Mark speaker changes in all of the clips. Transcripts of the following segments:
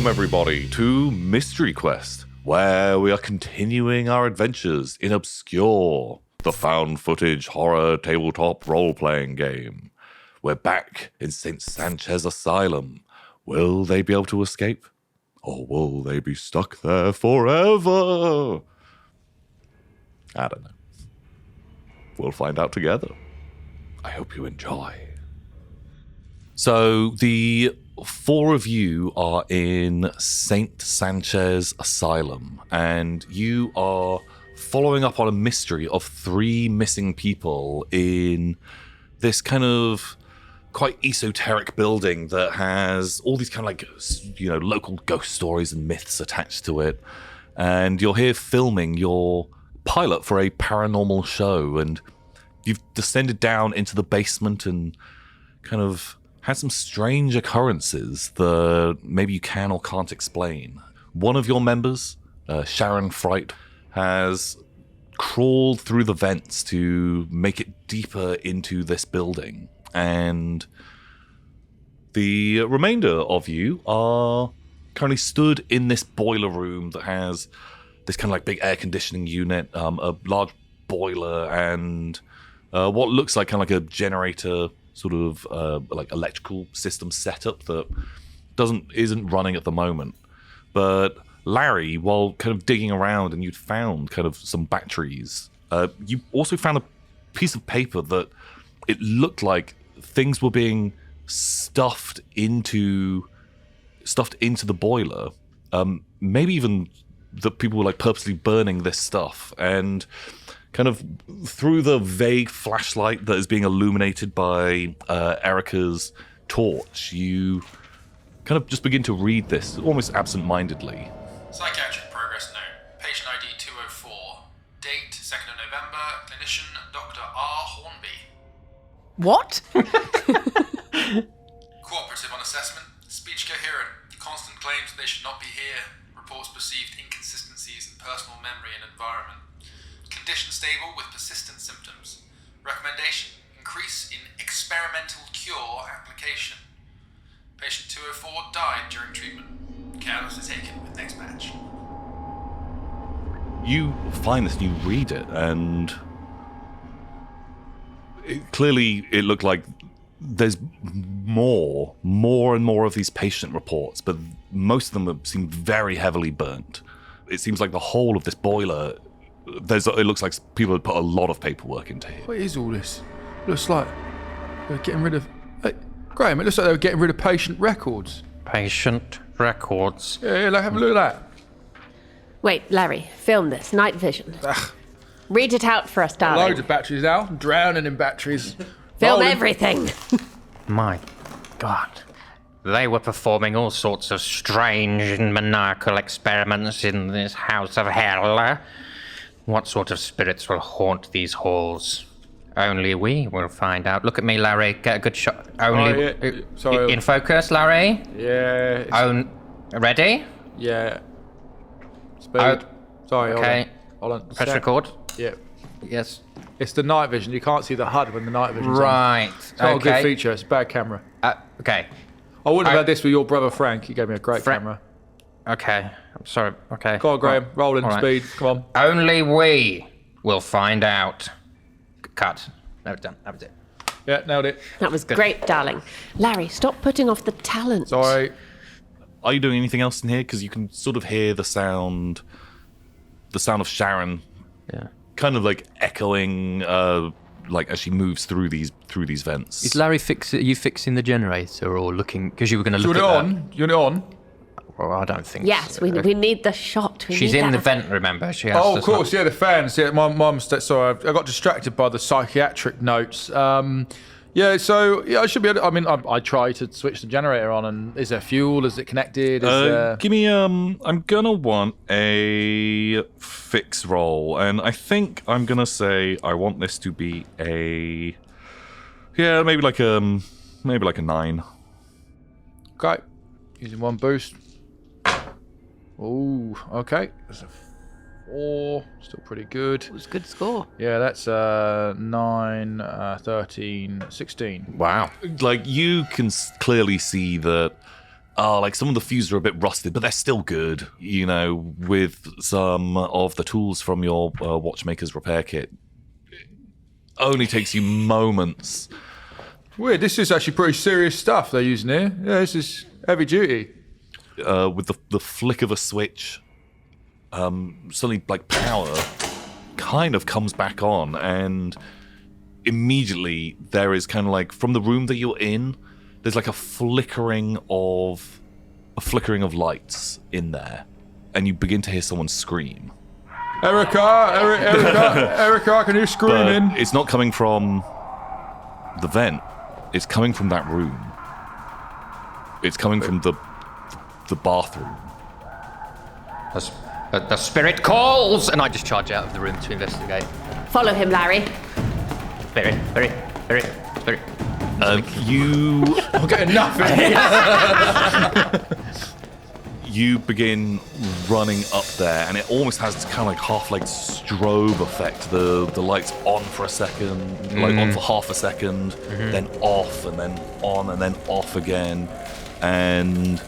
Speaker 1: Welcome everybody to Mystery Quest, where we are continuing our adventures in Obscure, the found footage horror tabletop role-playing game. We're back in St Sanchez Asylum. Will they be able to escape? Or will they be stuck there forever? I don't know. We'll find out together. I hope you enjoy. So the four of you are in St Sanchez Asylum, and you are following up on a mystery of 3 missing people in this kind of quite esoteric building that has all these kind of like, you know, local ghost stories and myths attached to it. And you're here filming your pilot for a paranormal show, and you've descended down into the basement and kind of had some strange occurrences that maybe you can or can't explain. One of your members, Sharon Fright, has crawled through the vents to make it deeper into this building, and the remainder of you are currently stood in this boiler room that has this kind of like big air conditioning unit, a large boiler, and what looks like kind of like a generator sort of like electrical system setup that isn't running at the moment. But Larry, while kind of digging around and you'd found kind of some batteries, you also found a piece of paper that it looked like things were being stuffed into the boiler. Maybe even that people were like purposely burning this stuff, and kind of through the vague flashlight that is being illuminated by Erica's torch, you kind of just begin to read this almost absent-mindedly.
Speaker 2: Psychiatric progress note. Patient ID 204. Date 2nd of November. Clinician Dr. R. Hornby.
Speaker 3: What?
Speaker 2: Cooperative on assessment. Speech coherent. Constant claims that they should not be here. Reports perceived inconsistencies in personal memory and environment. Condition stable with persistent symptoms. Recommendation: increase in experimental cure application. Patient 204 died during treatment. Care was taken with next batch.
Speaker 1: You find this and you read it, and clearly it looked like there's more and more of these patient reports, but most of them seem very heavily burnt. It seems like the whole of this boiler, it looks like people had put a lot of paperwork into here.
Speaker 4: What is all this? Looks like they're getting rid of... Hey, Graham, it looks like they were getting rid of patient records.
Speaker 5: Patient records.
Speaker 4: Yeah, like, have a look at that.
Speaker 3: Wait, Larry, film this. Night vision.
Speaker 4: Ugh.
Speaker 3: Read it out for us, darling.
Speaker 4: Loads of batteries now. I'm drowning in batteries.
Speaker 3: Film
Speaker 4: Rolling.
Speaker 3: everything.
Speaker 5: My God. They were performing all sorts of strange and maniacal experiments in this house of hell. What sort of spirits will haunt these halls? Only we will find out. Look at me, Larry. Get a good shot. Only...
Speaker 4: yeah. Sorry.
Speaker 5: In focus, Larry?
Speaker 4: Yeah.
Speaker 5: Ready?
Speaker 4: Yeah. Speed. Sorry,
Speaker 5: Okay.
Speaker 4: Hold on.
Speaker 5: Press
Speaker 4: Sec.
Speaker 5: record.
Speaker 4: Yeah.
Speaker 5: Yes.
Speaker 4: It's the night vision. You can't see the HUD when the night vision's on.
Speaker 5: Right.
Speaker 4: It's not a good feature. It's a bad camera.
Speaker 5: Okay.
Speaker 4: I wouldn't have had this with your brother Frank. He gave me a great camera.
Speaker 5: Okay. I'm sorry. Okay.
Speaker 4: Go on, Graham. Rolling
Speaker 5: All right.
Speaker 4: speed. Come on.
Speaker 5: Only we will find out. Cut. No, done. That was it.
Speaker 4: Yeah, nailed it.
Speaker 3: That was great, darling. Larry, stop putting off the talent.
Speaker 4: Sorry.
Speaker 1: Are you doing anything else in here? Because you can sort of hear the sound of Sharon, kind of like echoing, like as she moves through these vents.
Speaker 6: Is Larry you fixing the generator or looking? Because you were going to look
Speaker 4: You
Speaker 6: at
Speaker 4: want it
Speaker 6: that.
Speaker 4: on? You want it on?
Speaker 6: Well, I don't think.
Speaker 3: Yes,
Speaker 6: so.
Speaker 3: we need the shot.
Speaker 5: She's in the vent, remember? She has
Speaker 4: Oh,
Speaker 5: to
Speaker 4: of course, yeah, the fans. Yeah, my mistake. Sorry, I got distracted by the psychiatric notes. Yeah, so I should be able to, I mean, I try to switch the generator on, and is there fuel? Is it connected?
Speaker 1: Give me I'm gonna want a fix roll, and I think I'm gonna say I want this to be maybe like a 9.
Speaker 4: Okay, using one boost. Oh, okay. There's a 4, still pretty good.
Speaker 3: It was a good score.
Speaker 4: Yeah, that's 9, 13, 16.
Speaker 5: Wow.
Speaker 1: Like, you can clearly see that like some of the fuses are a bit rusted, but they're still good. You know, with some of the tools from your watchmaker's repair kit, it only takes you moments.
Speaker 4: Weird. This is actually pretty serious stuff they're using here. Yeah, this is heavy duty.
Speaker 1: With the flick of a switch, suddenly like power kind of comes back on, and immediately there is kind of like from the room that you're in, there's like a flickering of lights in there, and you begin to hear someone scream.
Speaker 4: Erica, can you scream in?
Speaker 1: But it's not coming from the vent. It's coming from that room. It's coming from the bathroom.
Speaker 5: The spirit calls! And I just charge out of the room to investigate.
Speaker 3: Follow him, Larry.
Speaker 5: Spirit.
Speaker 1: You
Speaker 4: I'm getting nothing.
Speaker 1: you begin running up there, and it almost has this kind of like half like strobe effect. The lights on for a second, like on for half a second, then off, and then on, and then off again, and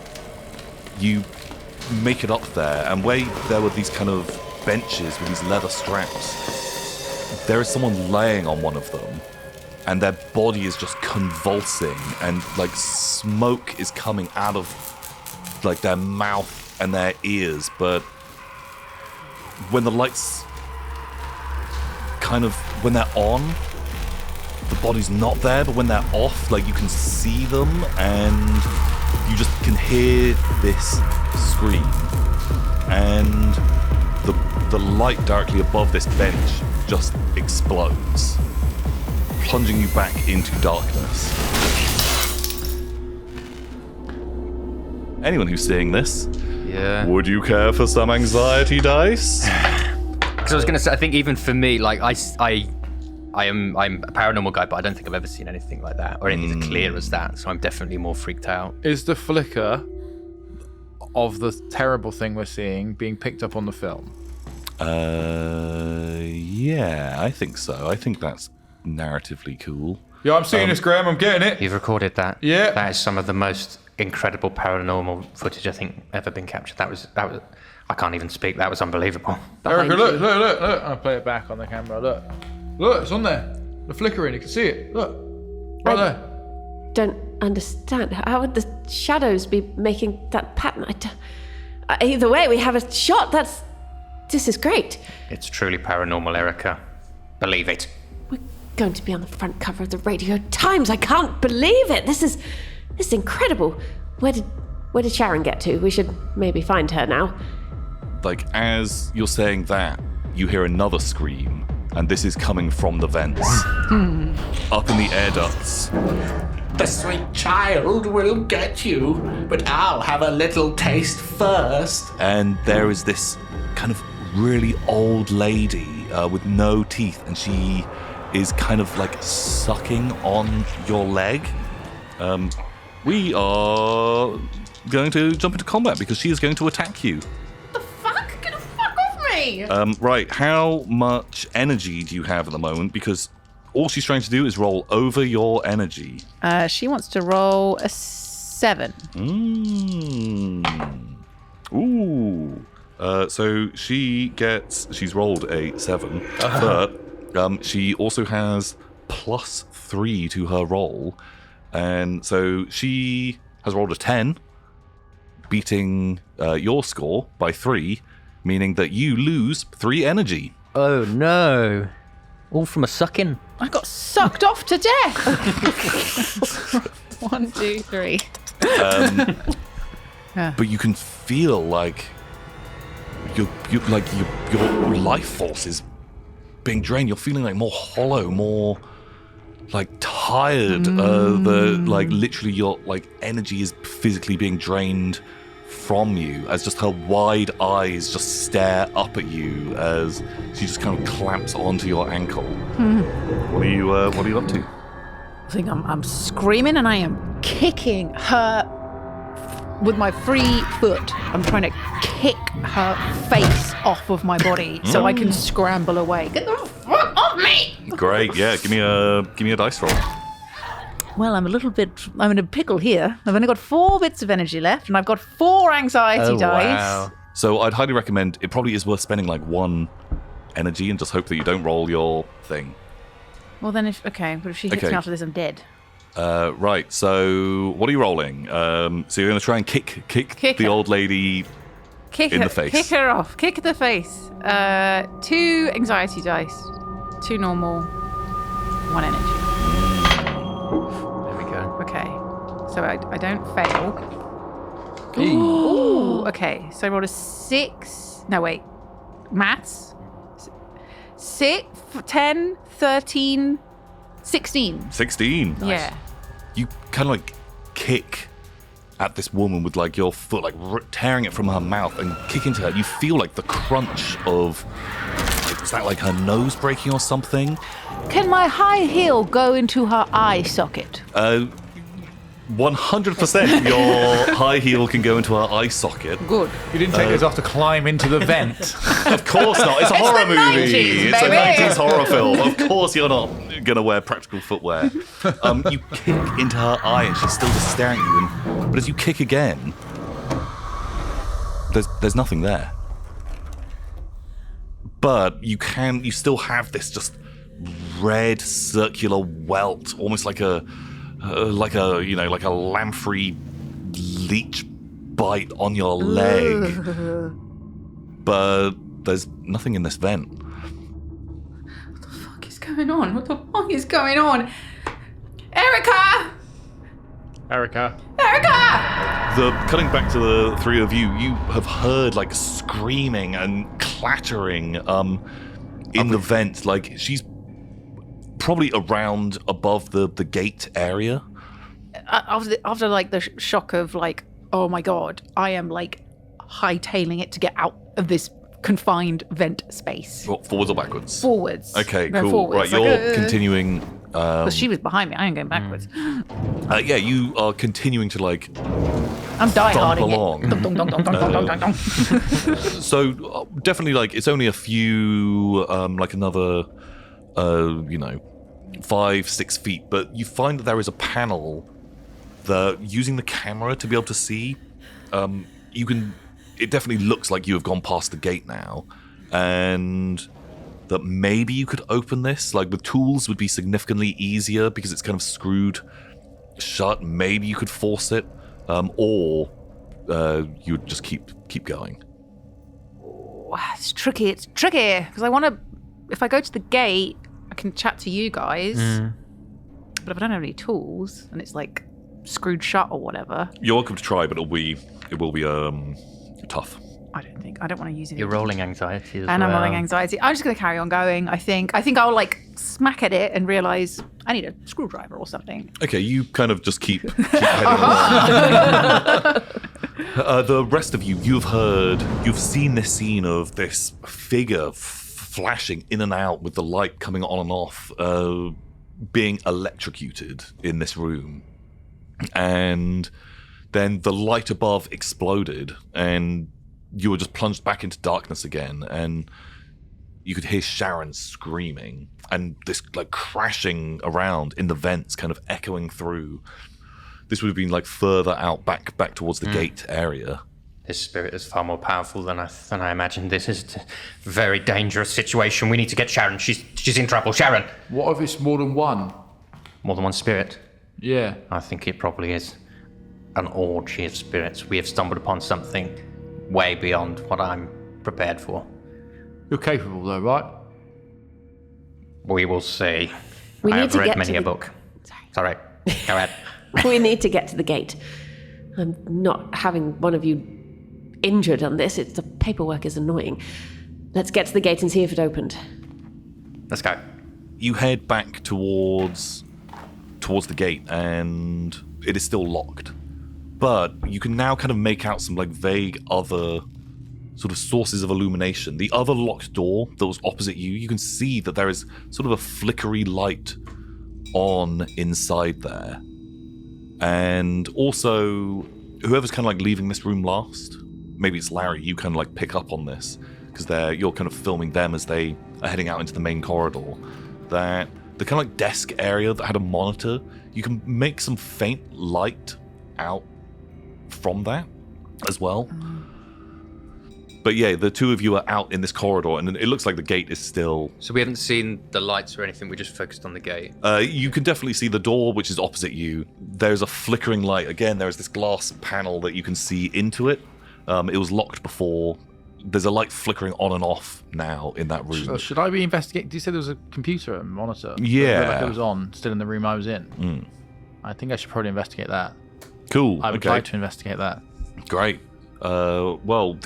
Speaker 1: you make it up there. And where there were these kind of benches with these leather straps, there is someone laying on one of them, and their body is just convulsing, and like smoke is coming out of like their mouth and their ears. But when the lights when they're on, the body's not there, but when they're off, like you can see them, and you just can hear this scream, and the light directly above this bench just explodes, plunging you back into darkness. Anyone who's seeing this, would you care for some anxiety dice?
Speaker 6: Because I was going to say, I think even for me, like I'm a paranormal guy, but I don't think I've ever seen anything like that or anything as clear as that. So I'm definitely more freaked out.
Speaker 4: Is the flicker of the terrible thing we're seeing being picked up on the film?
Speaker 1: Yeah, I think so. I think that's narratively cool.
Speaker 4: Yeah, I'm seeing this, Graham. I'm getting it.
Speaker 5: You've recorded that?
Speaker 4: Yeah.
Speaker 5: That is some of the most incredible paranormal footage I think ever been captured. That was I can't even speak. That was unbelievable.
Speaker 4: Erica, look. I'll play it back on the camera. Look, it's on there. The flickering, you can see it. Look, right there.
Speaker 3: Don't understand. How would the shadows be making that pattern? Either way, we have a shot. This is great.
Speaker 5: It's truly paranormal, Erica. Believe it.
Speaker 3: We're going to be on the front cover of the Radio Times. I can't believe it. This is incredible. Where did Sharon get to? We should maybe find her now.
Speaker 1: Like, as you're saying that, you hear another scream, and this is coming from the vents. Up in the air ducts.
Speaker 7: The sweet child will get you, but I'll have a little taste first.
Speaker 1: And there is this kind of really old lady with no teeth, and she is kind of like sucking on your leg. We are going to jump into combat because she is going to attack you.
Speaker 8: Get the fuck off me!
Speaker 1: Right, how much energy do you have at the moment? Because all she's trying to do is roll over your energy.
Speaker 8: She wants to roll a 7.
Speaker 1: Ooh. So she's rolled a 7, but she also has +3 to her roll. And so she has rolled a 10, beating your score by 3, meaning that you lose 3 energy.
Speaker 6: Oh no. All from a sucking.
Speaker 8: I got sucked off to death. 1, 2, 3.
Speaker 1: But you can feel like your life force is being drained. You're feeling like more hollow, more like tired. Literally your like energy is physically being drained from you as just her wide eyes just stare up at you as she just kind of clamps onto your ankle. What are you up to?
Speaker 8: I think I'm screaming and I am kicking her with my free foot. I'm trying to kick her face off of my body so I can scramble away. Get the fuck off me!
Speaker 1: Great, yeah. Give me a dice roll.
Speaker 8: Well, I'm in a pickle here. I've only got 4 bits of energy left, and I've got 4 anxiety dice.
Speaker 6: Wow.
Speaker 1: So I'd highly recommend, it probably is worth spending like 1 energy and just hope that you don't roll your thing.
Speaker 8: Well, then but if she hits me after this, I'm dead.
Speaker 1: Right, so what are you rolling? So you're going to try and kick the
Speaker 8: her.
Speaker 1: old lady in the face.
Speaker 8: Kick her off. Kick the face. 2 anxiety dice. 2 normal. 1 energy.
Speaker 6: There we go.
Speaker 8: Okay. So I don't fail. Ooh. Okay. So I rolled a 6. No, wait. Maths. 6, 10, 13, 16.
Speaker 1: 16.
Speaker 8: Yeah.
Speaker 1: You kind of like kick at this woman with like your foot, like tearing it from her mouth and kick into her. You feel like the crunch of, like, is that like her nose breaking or something?
Speaker 8: Can my high heel go into her eye socket?
Speaker 1: 100% your high heel can go into her eye socket.
Speaker 8: Good.
Speaker 4: You didn't take those off to climb into the vent.
Speaker 1: Of course not. It's a horror
Speaker 8: the
Speaker 1: movie.
Speaker 8: 90s,
Speaker 1: It's a
Speaker 8: baby.
Speaker 1: 90s horror film. Of course you're not going to wear practical footwear. You kick into her eye and she's still just staring at you. But as you kick again, there's nothing there. But you still have this just red circular welt, almost like a lamprey leech bite on your leg. But there's nothing in this vent.
Speaker 8: What is going on? What the fuck is going on? Erica!
Speaker 1: Cutting back to the 3 of you, you have heard like screaming and clattering in the vent. Like she's probably around above the gate area.
Speaker 8: After like the shock of like, oh my god, I am like hightailing it to get out of this confined vent space.
Speaker 1: What, forwards or backwards?
Speaker 8: Forwards.
Speaker 1: Okay,
Speaker 8: Going
Speaker 1: cool.
Speaker 8: forwards.
Speaker 1: Right,
Speaker 8: Like,
Speaker 1: you're continuing.
Speaker 8: But she was behind me. I ain't going backwards.
Speaker 1: Yeah, you are continuing to like
Speaker 8: I'm die-harding
Speaker 1: along.
Speaker 8: it. Dong, dong, dong, dong, dong, dong, dong, dong.
Speaker 1: So definitely, like it's only a few, like another, 5-6 feet. But you find that there is a panel that, using the camera to be able to see, you can. It definitely looks like you have gone past the gate now, and that maybe you could open this. Like with tools would be significantly easier because it's kind of screwed shut. Maybe you could force it, or you would just keep going.
Speaker 8: It's tricky. It's tricky because I want to. If I go to the gate, I can chat to you guys. But if I don't have any tools and it's like screwed shut or whatever,
Speaker 1: You're welcome to try, but it will be tough.
Speaker 8: I don't want to use it.
Speaker 6: You're rolling anxiety as well.
Speaker 8: And I'm rolling anxiety. I'm just going to carry on going. I think I'll like smack at it and realize I need a screwdriver or something.
Speaker 1: Okay, you kind of just keep heading along. The rest of you've seen this scene of this figure flashing in and out with the light coming on and off, being electrocuted in this room. And then the light above exploded and you were just plunged back into darkness again, and you could hear Sharon screaming and this like crashing around in the vents, kind of echoing through. This would have been like further out back towards the gate area.
Speaker 6: This spirit is far more powerful than I imagined. This is a very dangerous situation. We need to get Sharon. She's in trouble. Sharon!
Speaker 4: What if it's more than one?
Speaker 6: More than one spirit?
Speaker 4: Yeah.
Speaker 6: I think it probably is an orgy of spirits. We have stumbled upon something way beyond what I'm prepared for.
Speaker 4: You're capable though, right?
Speaker 6: We will see.
Speaker 3: We
Speaker 6: I
Speaker 3: need
Speaker 6: have
Speaker 3: to
Speaker 6: read
Speaker 3: get
Speaker 6: many
Speaker 3: to
Speaker 6: a
Speaker 3: the-
Speaker 6: book. Sorry. Go ahead.
Speaker 3: We need to get to the gate. I'm not having one of you injured on this. The paperwork is annoying. Let's get to the gate and see if it opened.
Speaker 6: Let's go.
Speaker 1: You head back towards the gate, and it is still locked. But you can now kind of make out some like vague other sort of sources of illumination. The other locked door that was opposite you can see that there is sort of a flickery light on inside there. And also, whoever's kind of like leaving this room last, maybe it's Larry, you kind of like pick up on this because you're kind of filming them as they are heading out into the main corridor, that the kind of like desk area that had a monitor. You can make some faint light out from that as well. But yeah, the two of you are out in this corridor, and it looks like the gate is still...
Speaker 6: So we haven't seen the lights or anything, we just focused on the gate.
Speaker 1: You can definitely see the door, which is opposite you. There's a flickering light. Again, there's this glass panel that you can see into it. It was locked before. There's a light flickering on and off now in that room.
Speaker 4: Should I be investigating? Did you say there was a computer and monitor?
Speaker 1: Yeah.
Speaker 4: Like it was on, still in the room I was in? I think I should probably investigate that.
Speaker 1: Cool.
Speaker 4: I would like to investigate that.
Speaker 1: Great. Well,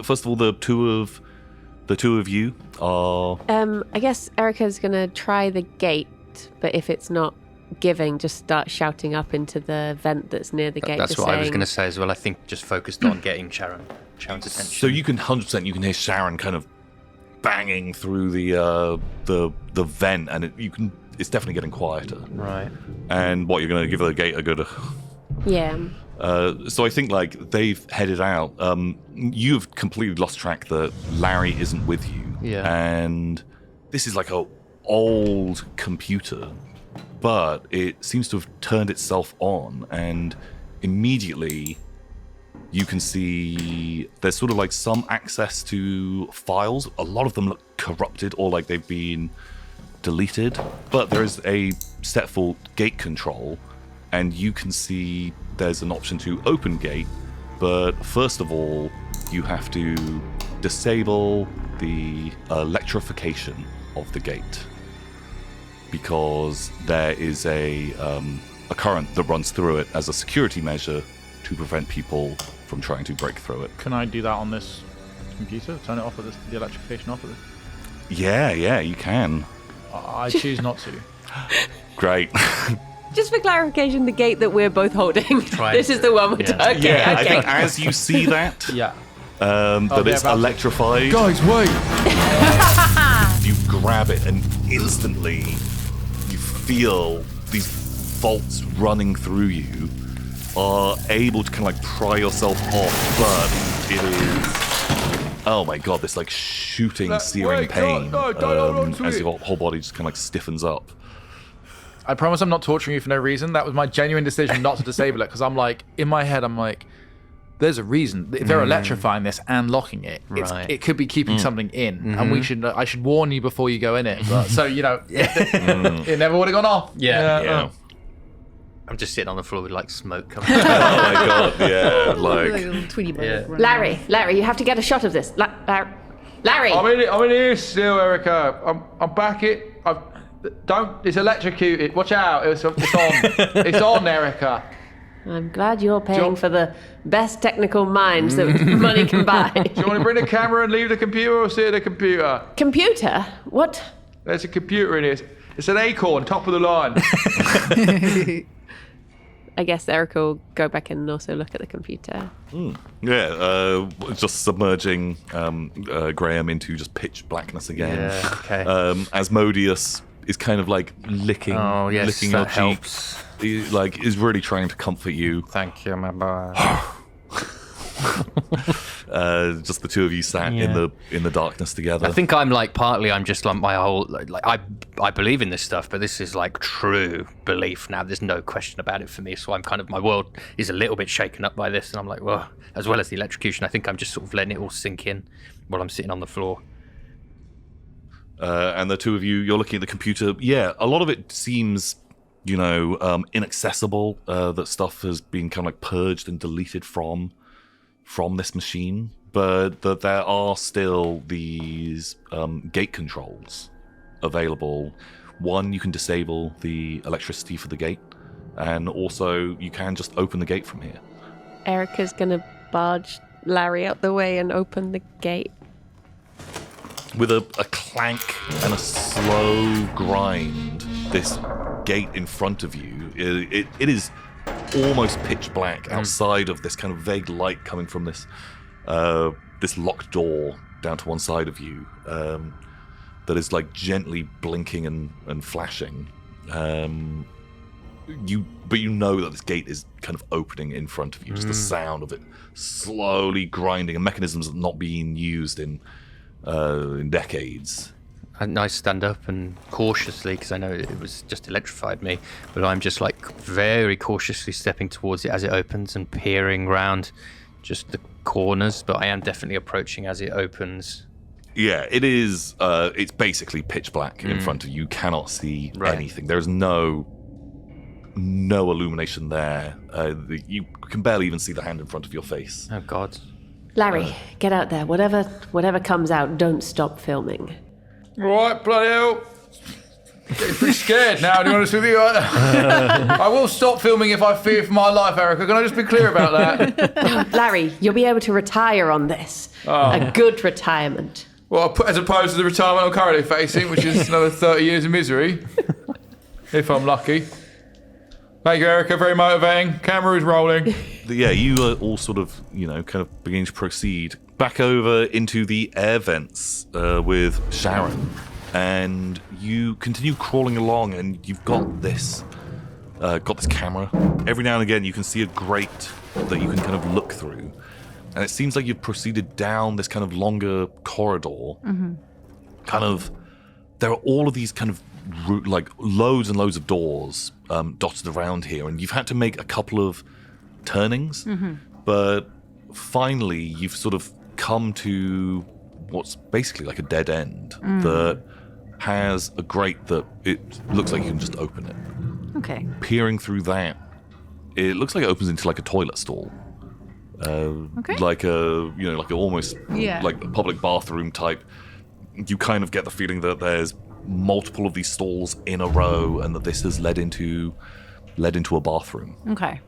Speaker 1: first of all, the two of you are.
Speaker 3: I guess Erica's gonna try the gate, but if it's not giving, just start shouting up into the vent that's near the gate.
Speaker 6: That's what I was going to say as well. I think just focused on getting Sharon's attention.
Speaker 1: So you can 100% you can hear Sharon kind of banging through the vent, and it's definitely getting quieter.
Speaker 6: Right.
Speaker 1: And what, you're going to give the gate a good.
Speaker 3: Yeah.
Speaker 1: So I think like they've headed out. You've completely lost track that Larry isn't with you.
Speaker 6: Yeah.
Speaker 1: And this is like a old computer, but it seems to have turned itself on, and immediately you can see there's sort of like some access to files. A lot of them look corrupted or like they've been deleted, but there is a set for gate control, and you can see there's an option to open gate, but first of all, you have to disable the electrification of the gate, because there is a current that runs through it as a security measure to prevent people from trying to break through it.
Speaker 4: Can I do that on this computer? Turn it off with the electrification off of it?
Speaker 1: Yeah, you can.
Speaker 4: I choose not to.
Speaker 1: Great.
Speaker 3: Just for clarification, the gate that we're both holding. This is the one we're talking.
Speaker 1: Yeah,
Speaker 3: Okay.
Speaker 1: I think as you see that,
Speaker 4: Yeah.
Speaker 1: that it's electrified,
Speaker 4: Guys, wait!
Speaker 1: you grab it and instantly you feel these bolts running through you, are able to kind of like pry yourself off, but it is, oh my god, this like shooting, searing pain as your whole body just kind of like stiffens up.
Speaker 4: I promise I'm not torturing you for no reason. That was my genuine decision not to disable it, because I'm like, in my head, I'm like, there's a reason. If they're electrifying this and locking it, it could be keeping something in, and I should warn you before you go in it. But, so, it never would have gone off.
Speaker 6: Yeah. I'm just sitting on the floor with like smoke coming.
Speaker 1: Oh my god, yeah, like
Speaker 8: little Tweety bird running
Speaker 3: Larry, you have to get a shot of this. Larry!
Speaker 4: I'm in here still, Erica. I'm back it. It's electrocuted. Watch out. It's on. It's on, Erica.
Speaker 3: I'm glad you're paying for the best technical minds that money can buy.
Speaker 4: Do you want to bring the camera and leave the computer, or sit at the computer?
Speaker 3: Computer? What?
Speaker 4: There's a computer in here. It's an Acorn, top of the line.
Speaker 3: I guess Erica will go back and also look at the computer.
Speaker 1: yeah, just submerging Graham into just pitch blackness again.
Speaker 6: Yeah, okay.
Speaker 1: Asmodeus is kind of like licking your cheek.
Speaker 6: Helps.
Speaker 1: He, like, is really trying to comfort you.
Speaker 6: Thank you, my boy.
Speaker 1: Just the two of you sat in the darkness together.
Speaker 6: I think I'm just like my whole like I believe in this stuff, but this is like true belief now. There's no question about it for me. So I'm kind of, my world is a little bit shaken up by this, and I'm like, well, as well as the electrocution, I think I'm just sort of letting it all sink in while I'm sitting on the floor.
Speaker 1: And the two of you, you're looking at the computer. Yeah, a lot of it seems, inaccessible. That stuff has been kind of like purged and deleted from this machine, but that there are still these gate controls available. One, you can disable the electricity for the gate, and also you can just open the gate from here.
Speaker 3: Erica's gonna barge Larry out the way and open the gate.
Speaker 1: With a clank and a slow grind, this gate in front of you, it is almost pitch black outside of this kind of vague light coming from this this locked door down to one side of you that is like gently blinking and flashing. But you know that this gate is kind of opening in front of you. Just the sound of it slowly grinding, and mechanisms that not being used in decades.
Speaker 6: I stand up and cautiously, because I know it was just electrified me, but I'm just like very cautiously stepping towards it as it opens and peering round just the corners, but I am definitely approaching as it opens.
Speaker 1: Yeah, it is. It's basically pitch black in front of you. You cannot see anything. There's no illumination there. You can barely even see the hand in front of your face.
Speaker 6: Oh, God.
Speaker 3: Larry, get out there. Whatever comes out, don't stop filming.
Speaker 4: Right, bloody hell. Getting pretty scared now, to be honest with you. I will stop filming if I fear for my life, Erica. Can I just be clear about that?
Speaker 3: Larry, you'll be able to retire on this. A good retirement.
Speaker 4: Well, as opposed to the retirement I'm currently facing, which is another 30 years of misery. If I'm lucky. Thank you, Erica. Very motivating. Camera is rolling.
Speaker 1: Yeah, you are all sort of, kind of beginning to proceed back over into the air vents with Sharon. And you continue crawling along, and you've got this camera. Every now and again, you can see a grate that you can kind of look through. And it seems like you've proceeded down this kind of longer corridor. Mm-hmm. There are all of these kind of loads and loads of doors dotted around here, and you've had to make a couple of turnings, but finally you've sort of come to what's basically like a dead end that has a grate that it looks like you can just open it.
Speaker 8: Okay.
Speaker 1: Peering through that, it looks like it opens into like a toilet stall.
Speaker 8: Okay.
Speaker 1: Like a almost like a public bathroom type. You kind of get the feeling that there's multiple of these stalls in a row, and that this has led into a bathroom.
Speaker 8: Okay.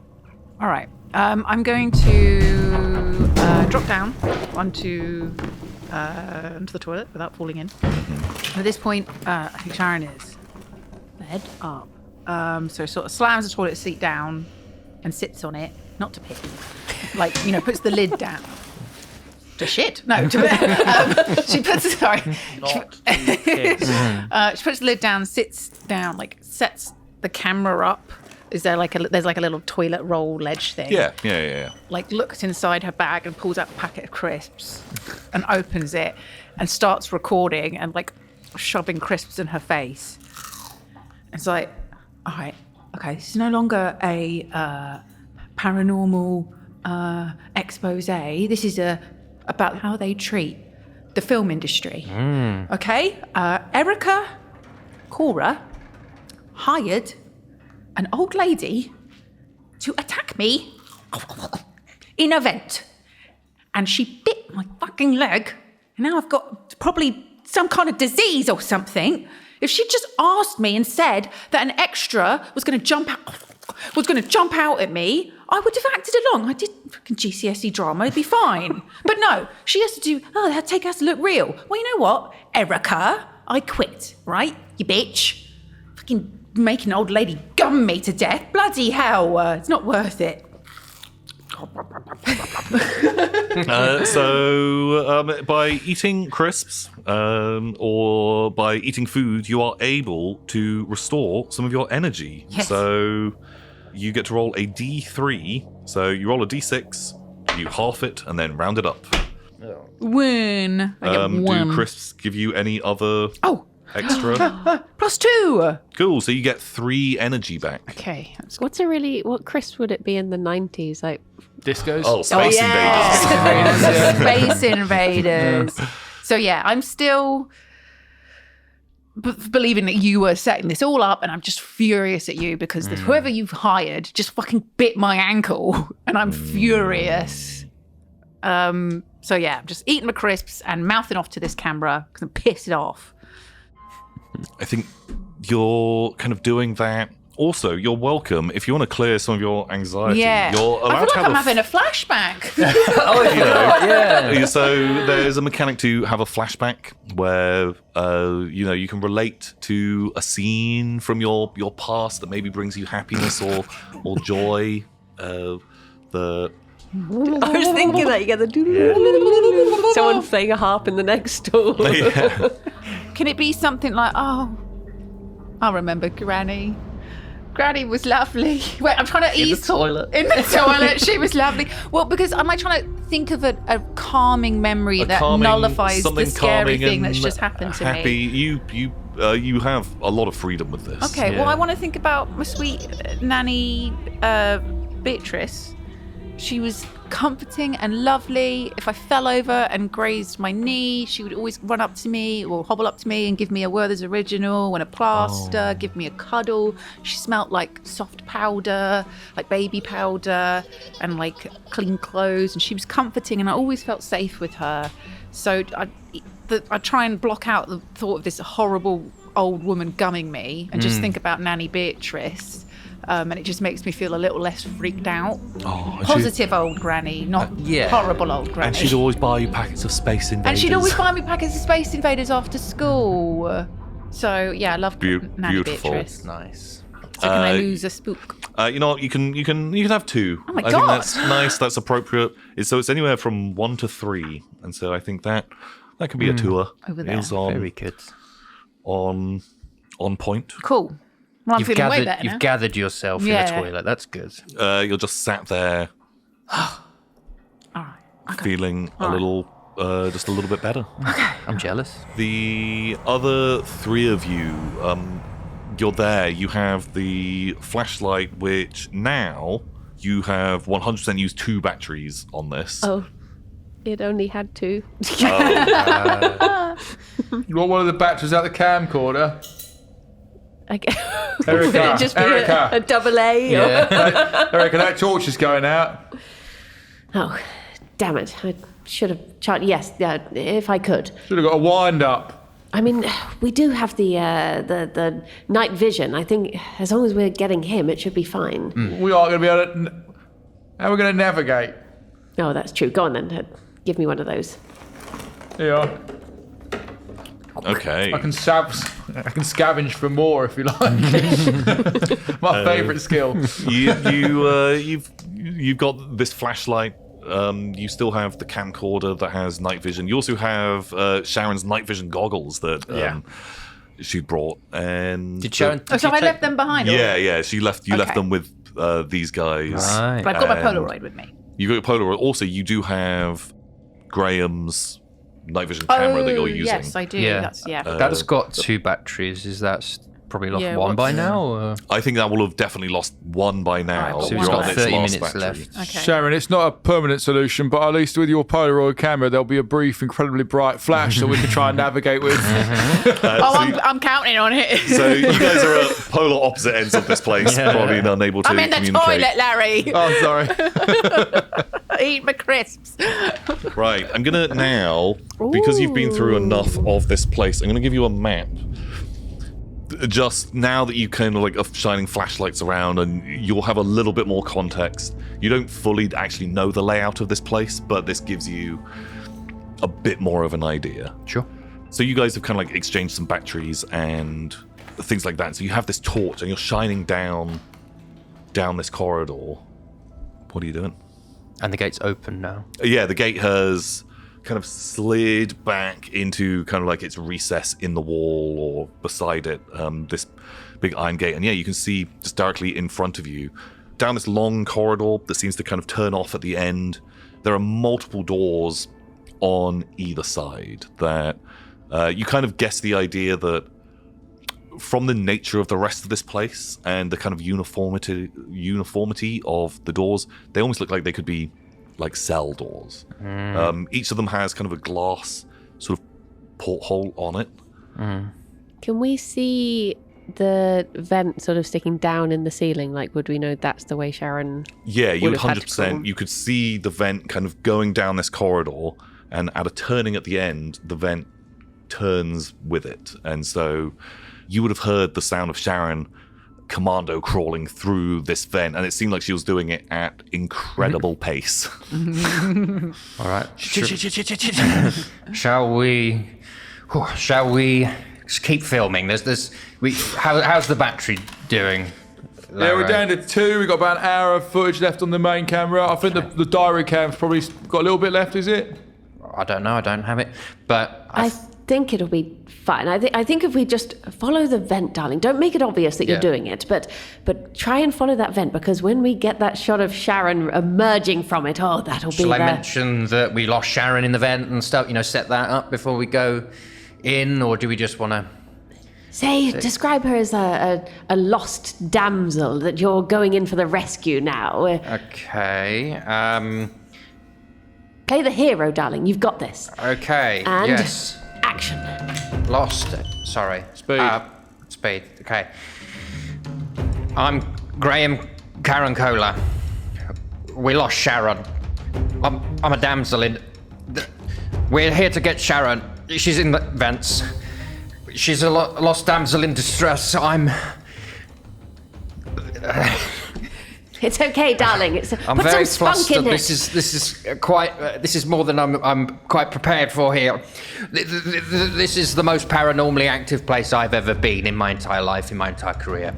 Speaker 8: All right. I'm going to drop down onto the toilet without falling in. At this point, I think Sharon is bed up. So sort of slams the toilet seat down and sits on it, not to piss. Puts the lid down. To shit? No. She puts the lid down, sits down, sets the camera up. Is there there's a little toilet roll ledge thing?
Speaker 1: Yeah.
Speaker 8: Looks inside her bag and pulls out a packet of crisps and opens it and starts recording and shoving crisps in her face. It's like, all right, okay, this is no longer a paranormal expose. This is about how they treat the film industry. Okay? Erica Cora hired an old lady to attack me in a vent. And she bit my fucking leg. And now I've got probably some kind of disease or something. If she'd just asked me and said that an extra was going to jump out at me, I would have acted along. I did fucking GCSE drama, it'd be fine. But no, she has to do, that has to look real. Well, you know what, Erica, I quit, right? You bitch. Fucking make an old lady gum me to death. Bloody hell, it's not worth it.
Speaker 1: So by eating crisps or by eating food, you are able to restore some of your energy.
Speaker 8: Yes.
Speaker 1: So you get to roll a d3. So you roll a d6, you half it, and then round it up.
Speaker 8: Win. I get one.
Speaker 1: Do crisps give you any other extra?
Speaker 8: +2.
Speaker 1: Cool. So you get 3 energy back.
Speaker 8: Okay.
Speaker 3: What crisp would it be in the 90s?
Speaker 4: Discos?
Speaker 1: Oh, Space
Speaker 8: Invaders. Space Invaders. So yeah, I'm still believing that you were setting this all up, and I'm just furious at you because whoever you've hired just fucking bit my ankle, and I'm furious. So yeah, I'm just eating my crisps and mouthing off to this camera because I'm pissed off.
Speaker 1: I think you're kind of doing that. Also, you're welcome if you want to clear some of your anxiety.
Speaker 8: Yeah,
Speaker 1: you're allowed
Speaker 8: I feel
Speaker 1: to
Speaker 8: like I'm having a flashback.
Speaker 1: Yeah. So there's a mechanic to have a flashback where you can relate to a scene from your past that maybe brings you happiness or joy. I
Speaker 3: was thinking that you get the someone playing a harp in the next door.
Speaker 1: Yeah.
Speaker 8: Can it be something like, I remember Granny. Granny was lovely. Wait, I'm trying to ease...
Speaker 6: In the toilet.
Speaker 8: In the toilet, she was lovely. Well, because am I trying to think of a calming memory that nullifies the scary thing that's just happened to
Speaker 1: happy.
Speaker 8: me.
Speaker 1: You have a lot of freedom with this.
Speaker 8: Okay, well, I want to think about my sweet nanny, Beatrice. She was comforting and lovely. If I fell over and grazed my knee, she would always run up to me or hobble up to me and give me a Werther's Original and a plaster, give me a cuddle. She smelt like soft powder, like baby powder, and like clean clothes. And she was comforting, and I always felt safe with her. So I try and block out the thought of this horrible old woman gumming me and just think about Nanny Beatrice. And it just makes me feel a little less freaked out. Positive old granny, not horrible old granny.
Speaker 1: And she'd always buy you packets of Space Invaders.
Speaker 8: And she'd always buy me packets of Space Invaders after school. So yeah, I love Nanny Beatrice.
Speaker 6: Nice.
Speaker 8: So can I lose a spook?
Speaker 1: You know what? You can have 2.
Speaker 8: Oh my
Speaker 1: I
Speaker 8: God.
Speaker 1: think that's nice. That's appropriate. So it's anywhere from 1 to 3, and so I think that can be a tour.
Speaker 8: Over there.
Speaker 6: Very good.
Speaker 1: On point.
Speaker 8: Cool. Well, I'm feeling way better
Speaker 6: You've
Speaker 8: now.
Speaker 6: gathered yourself in a toilet. That's good.
Speaker 1: You're just sat there,
Speaker 8: All right. Okay.
Speaker 1: feeling just a little bit better.
Speaker 6: I'm jealous.
Speaker 1: The other 3 of you, you're there. You have the flashlight, which now you have 100% used 2 batteries on this.
Speaker 3: Oh, it only had 2.
Speaker 4: You want one of the batteries out the camcorder?
Speaker 3: Would it just be a double A?
Speaker 6: Yeah.
Speaker 4: Erica, that torch is going out.
Speaker 3: Oh, damn it. I should have charged. Yes, if I could.
Speaker 4: Should have got a wind up.
Speaker 3: I mean, we do have the night vision. I think as long as we're getting him, it should be fine.
Speaker 4: We are going to be able to... How are we going to navigate?
Speaker 3: Oh, that's true. Go on then. Give me one of those.
Speaker 4: Here you are.
Speaker 1: Okay.
Speaker 4: I can scavenge for more if you like. My favourite skill.
Speaker 1: You've got this flashlight. You still have the camcorder that has night vision. You also have Sharon's night vision goggles that she brought. And
Speaker 6: Did Sharon?
Speaker 8: So I left them behind.
Speaker 1: Yeah. She left. You left them with these guys.
Speaker 6: Right.
Speaker 8: But I've got my Polaroid with me.
Speaker 1: You got your Polaroid. Also, you do have Graham's night vision camera that you're using.
Speaker 8: Yes, I do.
Speaker 6: Yeah. That's got 2 batteries. Is that probably lost one by now? Or?
Speaker 1: I think that will have definitely lost 1 by now.
Speaker 8: Alright,
Speaker 6: So
Speaker 8: You're
Speaker 6: we've
Speaker 8: on
Speaker 6: got
Speaker 8: its
Speaker 6: 30
Speaker 1: last
Speaker 6: minutes
Speaker 1: battery.
Speaker 6: left.
Speaker 8: Okay.
Speaker 4: Sharon, it's not a permanent solution, but at least with your Polaroid camera, there'll be a brief, incredibly bright flash that we can try and navigate with.
Speaker 8: I'm counting on it.
Speaker 1: So you guys are at polar opposite ends of this place, probably unable to
Speaker 8: I'm in the
Speaker 1: communicate.
Speaker 8: toilet, Larry.
Speaker 4: Oh, sorry.
Speaker 8: Eat my crisps.
Speaker 1: Right, I'm gonna now, because you've been through enough of this place, I'm gonna give you a map. Just now that you kind of like are shining flashlights around, and you'll have a little bit more context. You don't fully actually know the layout of this place, but this gives you a bit more of an idea.
Speaker 6: Sure.
Speaker 1: So you guys have kind of like exchanged some batteries and things like that. So you have this torch and you're shining down this corridor. What are you doing?
Speaker 6: And the gate's open now.
Speaker 1: Yeah, the gate has kind of slid back into kind of like its recess in the wall or beside it, this big iron gate. And yeah, you can see just directly in front of you, down this long corridor that seems to kind of turn off at the end. There are multiple doors on either side that you kind of guess the idea that from the nature of the rest of this place and the kind of uniformity of the doors, they almost look like they could be like cell doors. Each of them has kind of a glass sort of porthole on it.
Speaker 3: Can we see the vent sort of sticking down in the ceiling? Like, would we know that's the way Sharon?
Speaker 1: Yeah, you would
Speaker 3: have had to
Speaker 1: 100%.
Speaker 3: come?
Speaker 1: You could see the vent kind of going down this corridor, and at a turning at the end, the vent turns with it. And so you would have heard the sound of Sharon commando crawling through this vent, and it seemed like she was doing it at incredible pace.
Speaker 6: All right. Shall we just keep filming? How's the battery doing?
Speaker 4: Yeah, we're down to 2. We've got about an hour of footage left on the main camera. I think the diary cam's probably got a little bit left, is it?
Speaker 6: I don't know. I don't have it, but
Speaker 3: I think it'll be fine. I think if we just follow the vent, darling, don't make it obvious that you're doing it, but try and follow that vent, because when we get that shot of Sharon emerging from it, that'll be
Speaker 5: Shall I
Speaker 3: there.
Speaker 5: mention that we lost Sharon in the vent and stuff? Set that up before we go in, or do we just want to...
Speaker 3: Describe her as a lost damsel, that you're going in for the rescue now.
Speaker 5: Okay,
Speaker 3: Play the hero, darling. You've got this.
Speaker 5: Okay,
Speaker 3: and
Speaker 5: yes.
Speaker 3: Action.
Speaker 5: Lost. Sorry.
Speaker 4: Speed.
Speaker 5: Speed. Okay. I'm Graham Carancola. We lost Sharon. I'm a damsel in... We're here to get Sharon. She's in the vents. She's a lost damsel in distress.
Speaker 3: It's okay, darling.
Speaker 5: I'm
Speaker 3: put
Speaker 5: very
Speaker 3: some spunk in
Speaker 5: flustered.
Speaker 3: it.
Speaker 5: This is more than I'm quite prepared for here. This is the most paranormally active place I've ever been in my entire life, in my entire career.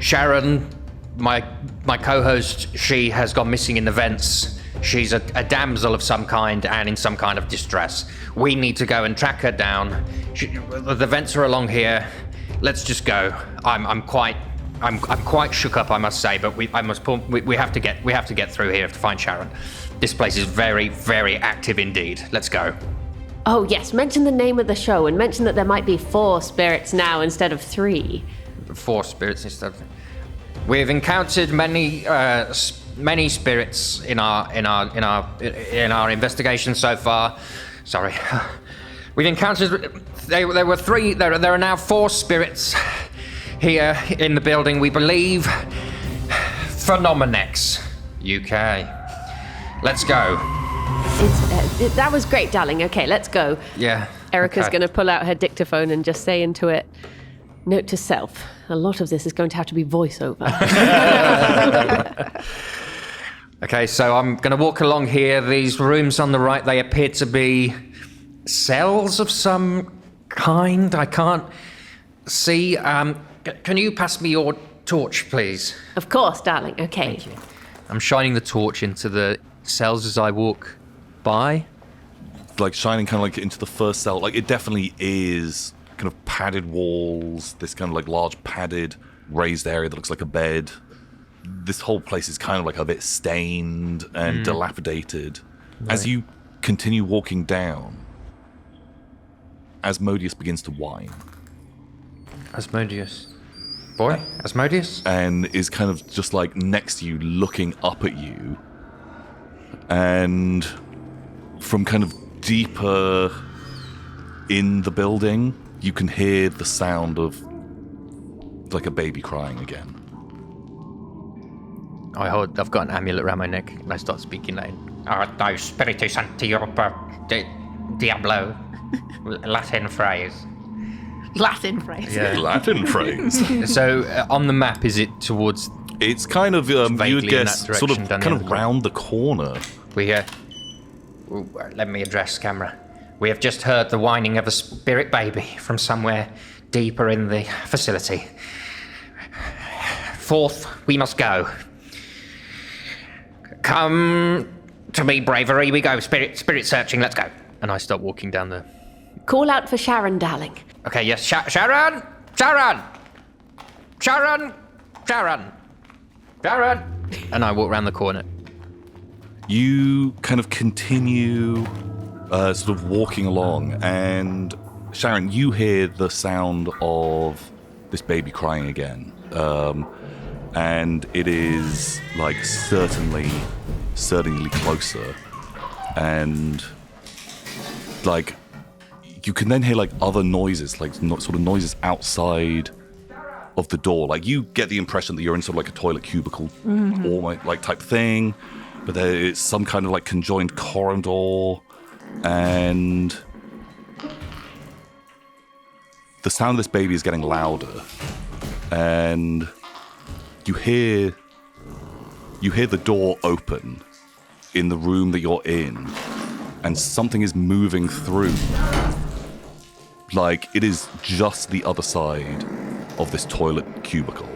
Speaker 5: Sharon, my co-host, she has gone missing in the vents. She's a damsel of some kind and in some kind of distress. We need to go and track her down. The vents are along here. Let's just go. I'm quite shook up, I must say, but we have to get through here to find Sharon. This place is very, very active indeed. Let's go.
Speaker 3: Oh yes, mention the name of the show and mention that there might be 4 spirits now instead of 3.
Speaker 5: 4 spirits instead of... We've encountered many spirits in our investigation so far. Sorry. We've encountered... There were 3... There are now 4 spirits here in the building, we believe. Phenomen-X UK. Let's go.
Speaker 3: That was great, darling. Okay, let's go.
Speaker 5: Yeah.
Speaker 3: Erica's
Speaker 5: okay.
Speaker 3: going to pull out her dictaphone and just say into it, note to self, a lot of this is going to have to be voiceover.
Speaker 5: Okay, so I'm going to walk along here. These rooms on the right, they appear to be cells of some kind. I can't see. Can you pass me your torch, please?
Speaker 3: Of course, darling. Okay.
Speaker 5: Thank you.
Speaker 6: I'm shining the torch into the cells as I walk by.
Speaker 1: Like shining kind of like into the first cell. Like it definitely is kind of padded walls, this kind of like large padded raised area that looks like a bed. This whole place is kind of like a bit stained and dilapidated. Right. As you continue walking down, Asmodeus begins to whine.
Speaker 5: Asmodeus. Boy? Asmodeus?
Speaker 1: And is kind of just like next to you, looking up at you. And from kind of deeper in the building, you can hear the sound of like a baby crying again.
Speaker 6: I've got an amulet around my neck and I start speaking Latin.
Speaker 5: Ardo spiritus antiopa diablo. Latin phrase.
Speaker 8: Latin phrase.
Speaker 6: Yeah.
Speaker 1: Latin phrase.
Speaker 6: So on the map, is it towards...
Speaker 1: It's kind of, you would guess, sort of
Speaker 6: down
Speaker 1: kind
Speaker 6: the
Speaker 1: of round the corner.
Speaker 5: Let me address camera. We have just heard the whining of a spirit baby from somewhere deeper in the facility. Forth, we must go. Come to me, bravery, we go. Spirit searching, let's go.
Speaker 6: And I start walking down the...
Speaker 3: Call out for Sharon, darling.
Speaker 5: Okay, yes, Sharon! Sharon! Sharon! Sharon! Sharon!
Speaker 6: And I walk around the corner.
Speaker 1: You kind of continue sort of walking along, and Sharon, you hear the sound of this baby crying again. And it is like certainly closer. And like you can then hear like other noises, like sort of noises outside of the door. Like you get the impression that you're in sort of like a toilet cubicle almost like type thing, but there is some kind of like conjoined corridor, and the sound of this baby is getting louder, and you hear the door open in the room that you're in, and something is moving through. Like it is just the other side of this toilet cubicle.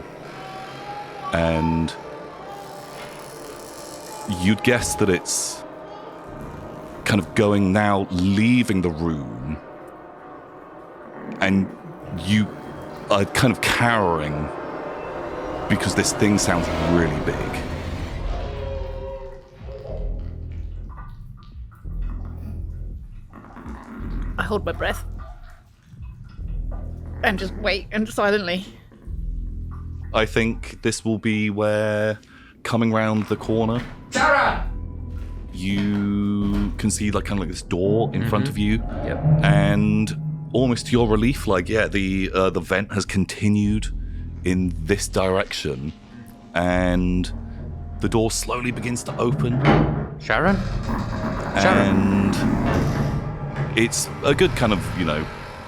Speaker 1: And you'd guess that it's kind of going now, leaving the room and you are kind of cowering because this thing sounds really big.
Speaker 8: I hold my breath and just wait and silently.
Speaker 1: I think this will be where, coming round the corner,
Speaker 7: Sharon!
Speaker 1: you can see like kind of like this door in front of you,
Speaker 6: Yep.
Speaker 1: and almost to your relief, like the vent has continued in this direction, and the door slowly begins to open,
Speaker 6: Sharon?
Speaker 1: and it's a good kind of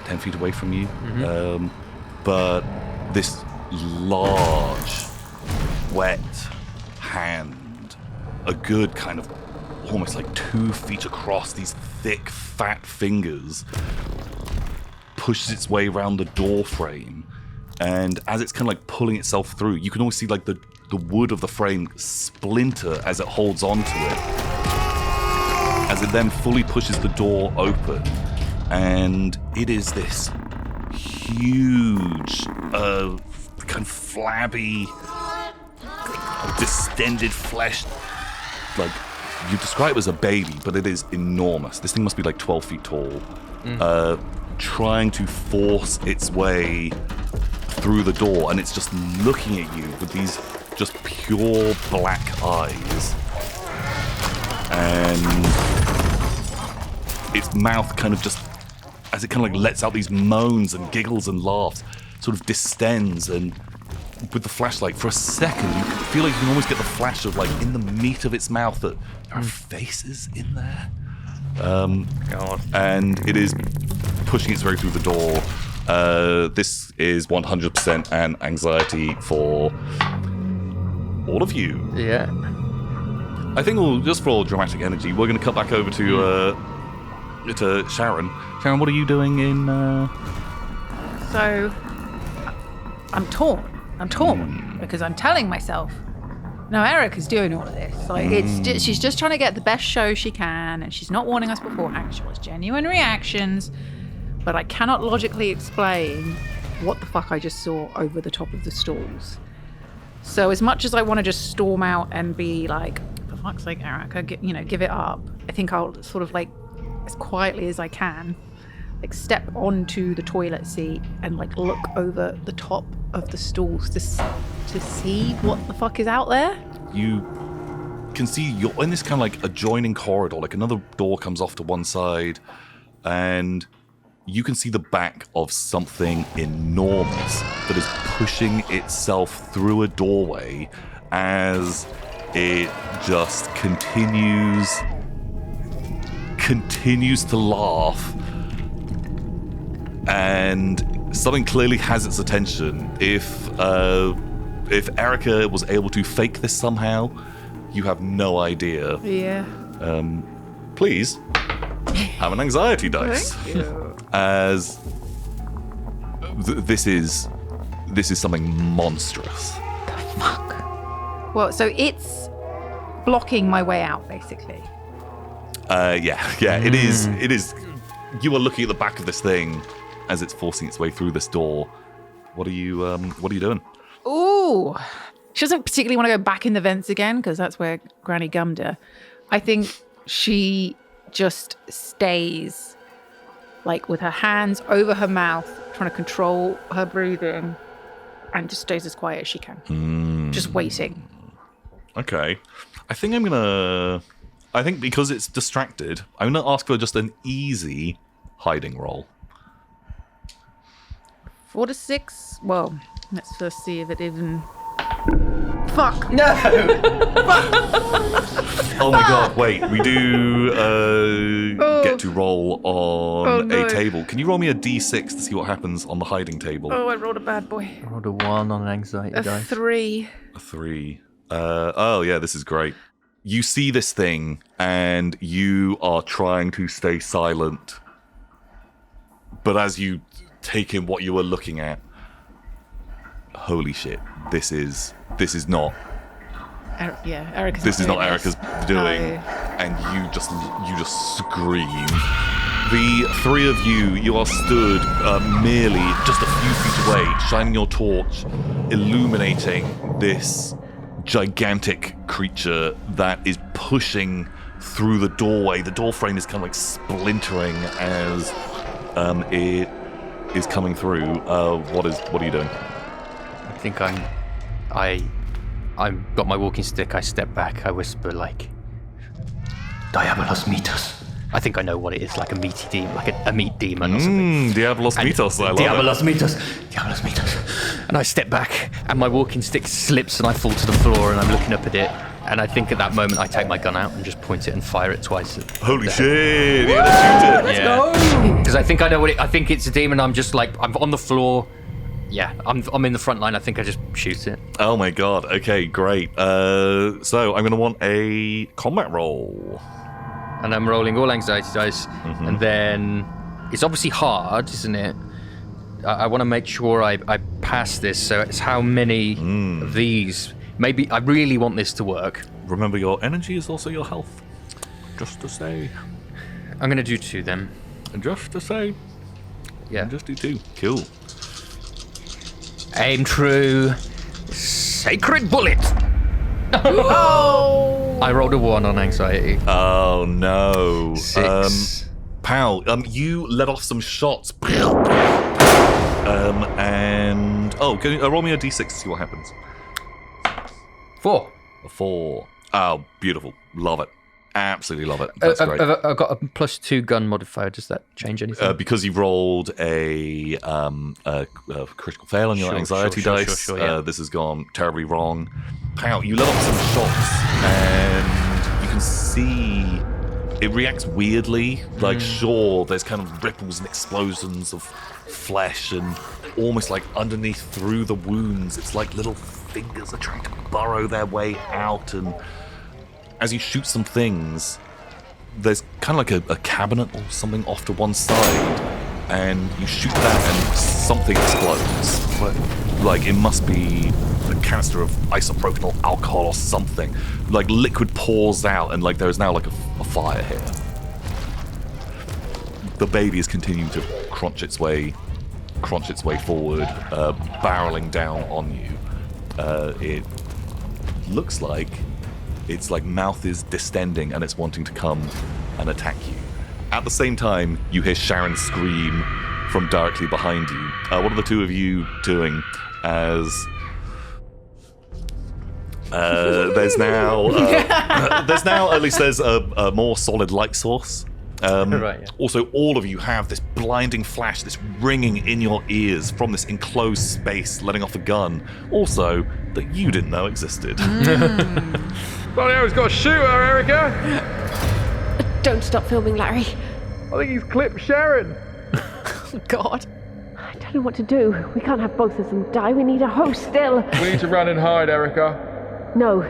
Speaker 1: 10 feet away from you, but this large, wet hand, a good kind of almost like 2 feet across, these thick, fat fingers, pushes its way around the door frame, and as it's kind of like pulling itself through, you can almost see like the wood of the frame splinter as it holds onto it, as it then fully pushes the door open, and it is this huge, kind of flabby, distended flesh. Like, you describe it as a baby, but it is enormous. This thing must be like 12 feet tall, trying to force its way through the door, and it's just looking at you with these just pure black eyes, and its mouth kind of just, as it kind of like lets out these moans and giggles and laughs, sort of distends, and with the flashlight, for a second, you feel like you can almost get the flash of, like, in the meat of its mouth, that there are faces in there.
Speaker 6: God.
Speaker 1: And it is pushing its way through the door. This is 100% an anxiety for all of you.
Speaker 6: Yeah.
Speaker 1: I think we'll, just for all dramatic energy, we're going to cut back over to Sharon. Sharon, what are you doing in...
Speaker 8: So, I'm torn. Because I'm telling myself, no, Erica's doing all of this. Like, she's just trying to get the best show she can, and she's not warning us beforehand. She wants genuine reactions, but I cannot logically explain what the fuck I just saw over the top of the stalls. So as much as I want to just storm out and be like, for fuck's sake, Erica, give it up, I think I'll sort of, like, as quietly as I can, like, step onto the toilet seat and, like, look over the top of the stalls to see what the fuck is out there.
Speaker 1: You can see you're in this kind of like adjoining corridor, like another door comes off to one side, and you can see the back of something enormous that is pushing itself through a doorway as it just continues to laugh, and something clearly has its attention. If Erica was able to fake this somehow, you have no idea.
Speaker 8: Yeah.
Speaker 1: Please have an anxiety dice.
Speaker 8: Thank you.
Speaker 1: As this is something monstrous.
Speaker 8: Fuck. Well, so it's blocking my way out, basically.
Speaker 1: Yeah. It is. You are looking at the back of this thing as it's forcing its way through this door. What are you doing?
Speaker 8: Ooh. She doesn't particularly want to go back in the vents again, because that's where Granny gummed her. I think she just stays, like, with her hands over her mouth, trying to control her breathing, and just stays as quiet as she can. Just waiting.
Speaker 1: Okay. I think because it's distracted, I'm going to ask for just an easy hiding roll.
Speaker 8: 4 to 6. Well, let's first see if it even... Fuck.
Speaker 7: No!
Speaker 1: Oh my god, wait. We do get to roll on a table. Can you roll me a d6 to see what happens on the hiding table?
Speaker 8: Oh, I rolled a bad boy.
Speaker 6: I rolled a 1 on an anxiety dice.
Speaker 8: 3.
Speaker 1: A 3. Oh yeah, this is great. You see this thing, and you are trying to stay silent. But as you take in what you were looking at, holy shit, this is not.
Speaker 8: Erica's
Speaker 1: This is not
Speaker 8: doing
Speaker 1: Erica's doing, and you just scream, The three of you are stood merely just a few feet away, shining your torch, illuminating this gigantic creature that is pushing through the doorway. The door frame is kind of like splintering as it is coming through. What are you doing?
Speaker 6: I think I've got my walking stick. I step back. I whisper like, "Diabolos meatus." I think I know what it is, like a meaty demon, like a meat demon or something.
Speaker 1: Diabolos meatus, I love
Speaker 6: Diabolos
Speaker 1: it.
Speaker 6: Diabolos meatus. And I step back, and my walking stick slips, and I fall to the floor, and I'm looking up at it. And I think at that moment, I take my gun out and just point it and fire it twice.
Speaker 1: Holy shit! You're gonna shoot it.
Speaker 6: Let's go! Because I think I know what it. I think it's a demon. I'm just like I'm on the floor. Yeah, I'm in the front line. I think I just shoot it.
Speaker 1: Oh my god. Okay, great. So I'm gonna want a combat roll.
Speaker 6: And I'm rolling all anxiety dice, and then it's obviously hard, isn't it? I want to make sure I pass this. So it's how many of these? Maybe I really want this to work.
Speaker 1: Remember, your energy is also your health. Just to say.
Speaker 6: I'm gonna do 2 then.
Speaker 1: And just to say.
Speaker 6: Yeah.
Speaker 1: And just do 2. Cool.
Speaker 6: Aim true. Sacred bullet. I rolled a 1 on anxiety.
Speaker 1: Oh no.
Speaker 6: 6.
Speaker 1: Pal, you let off some shots. And roll me a d6 to see what happens.
Speaker 6: 4.
Speaker 1: A 4. Oh, beautiful. Love it. Absolutely love it. That's great.
Speaker 6: I've got a +2 gun modifier. Does that change anything?
Speaker 1: Because you rolled a critical fail on your anxiety dice.
Speaker 6: Sure, yeah.
Speaker 1: This has gone terribly wrong. Pow! You let off some shots, and you can see it reacts weirdly. Like, sure, there's kind of ripples and explosions of flesh, and almost like underneath through the wounds, it's like little fingers are trying to burrow their way out. And as you shoot some things, there's kind of like a cabinet or something off to one side, and you shoot that and something explodes. Like, it must be a canister of isopropyl alcohol or something. Like, liquid pours out, and like there is now like a fire here. The baby is continuing to crunch its way forward, barreling down on you. It looks like its like mouth is distending and it's wanting to come and attack you. At the same time, you hear Sharon scream from directly behind you. What are the two of you doing as there's now at least there's a more solid light source.
Speaker 6: Right, yeah.
Speaker 1: Also, all of you have this blinding flash, this ringing in your ears from this enclosed space, letting off a gun. Also, that you didn't know existed.
Speaker 4: Bloody hell, he's got a shooter, Erica!
Speaker 3: Don't stop filming, Larry.
Speaker 4: I think he's clipped Sharon.
Speaker 8: God.
Speaker 3: I don't know what to do. We can't have both of them die. We need a host still.
Speaker 4: We need to run and hide, Erica.
Speaker 3: No,